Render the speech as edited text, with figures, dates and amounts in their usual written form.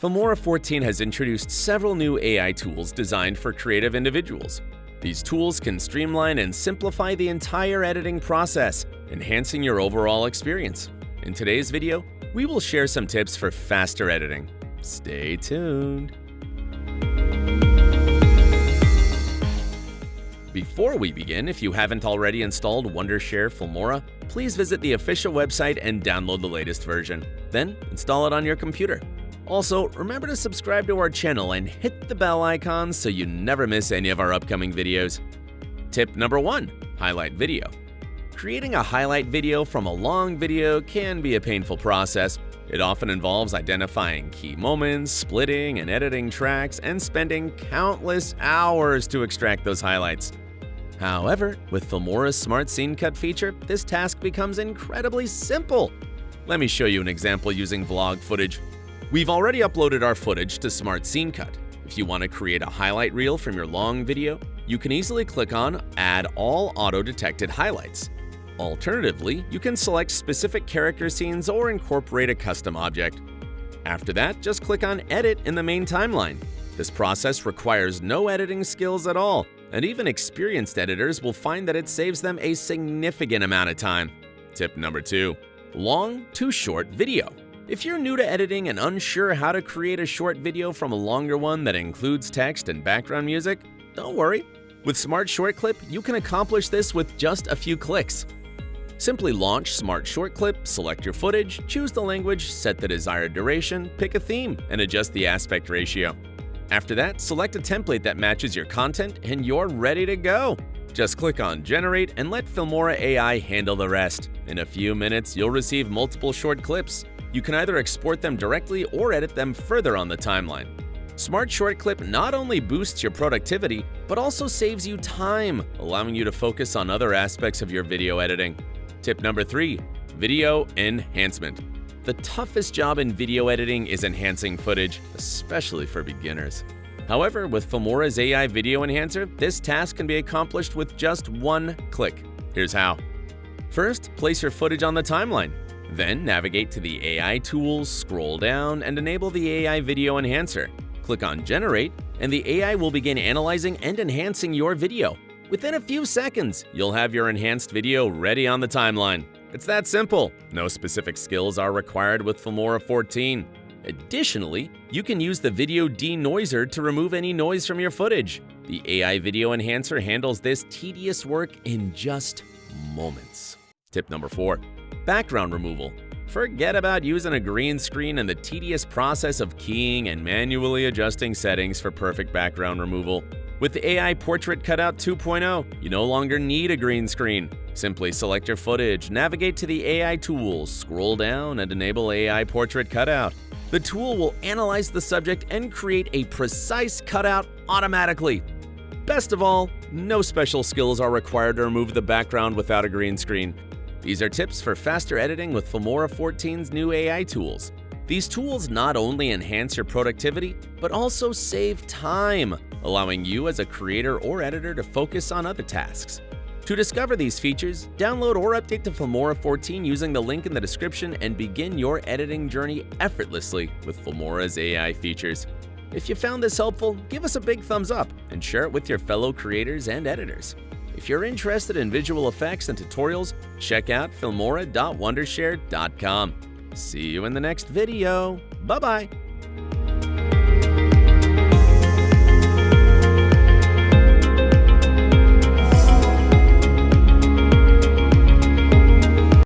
Filmora 14 has introduced several new AI tools designed for creative individuals. These tools can streamline and simplify the entire editing process, enhancing your overall experience. In today's video, we will share some tips for faster editing. Stay tuned. Before we begin, if you haven't already installed Wondershare Filmora, please visit the official website and download the latest version. Then, install it on your computer. Also, remember to subscribe to our channel and hit the bell icon so you never miss any of our upcoming videos. Tip number 1. Highlight video. Creating a highlight video from a long video can be a painful process. It often involves identifying key moments, splitting and editing tracks, and spending countless hours to extract those highlights. However, with Filmora's Smart Scene Cut feature, this task becomes incredibly simple. Let me show you an example using vlog footage. We've already uploaded our footage to Smart Scene Cut. If you want to create a highlight reel from your long video, you can easily click on Add All Auto-Detected Highlights. Alternatively, you can select specific character scenes or incorporate a custom object. After that, just click on Edit in the main timeline. This process requires no editing skills at all, and even experienced editors will find that it saves them a significant amount of time. Tip number 2. Long to short video. If you're new to editing and unsure how to create a short video from a longer one that includes text and background music, don't worry. With Smart Short Clip, you can accomplish this with just a few clicks. Simply launch Smart Short Clip, select your footage, choose the language, set the desired duration, pick a theme, and adjust the aspect ratio. After that, select a template that matches your content and you're ready to go. Just click on Generate and let Filmora AI handle the rest. In a few minutes, you'll receive multiple short clips. You can either export them directly or edit them further on the timeline. Smart Short Clip not only boosts your productivity, but also saves you time, allowing you to focus on other aspects of your video editing. Tip number 3. Video enhancement. The toughest job in video editing is enhancing footage, especially for beginners. However, with Filmora's AI Video Enhancer, this task can be accomplished with just one click. Here's how. First, place your footage on the timeline. Then navigate to the AI tools, scroll down, and enable the AI Video Enhancer. Click on Generate, and the AI will begin analyzing and enhancing your video. Within a few seconds, you'll have your enhanced video ready on the timeline. It's that simple. No specific skills are required with Filmora 14. Additionally, you can use the Video Denoiser to remove any noise from your footage. The AI Video Enhancer handles this tedious work in just moments. Tip number 4. Background removal. Forget about using a green screen and the tedious process of keying and manually adjusting settings for perfect background removal. With the AI Portrait Cutout 2.0, you no longer need a green screen. Simply select your footage, navigate to the AI tools, scroll down, and enable AI Portrait Cutout. The tool will analyze the subject and create a precise cutout automatically. Best of all, no special skills are required to remove the background without a green screen. These are tips for faster editing with Filmora 14's new AI tools. These tools not only enhance your productivity, but also save time, allowing you as a creator or editor to focus on other tasks. To discover these features, download or update to Filmora 14 using the link in the description and begin your editing journey effortlessly with Filmora's AI features. If you found this helpful, give us a big thumbs up and share it with your fellow creators and editors. If you're interested in visual effects and tutorials, check out filmora.wondershare.com. See you in the next video. Bye-bye.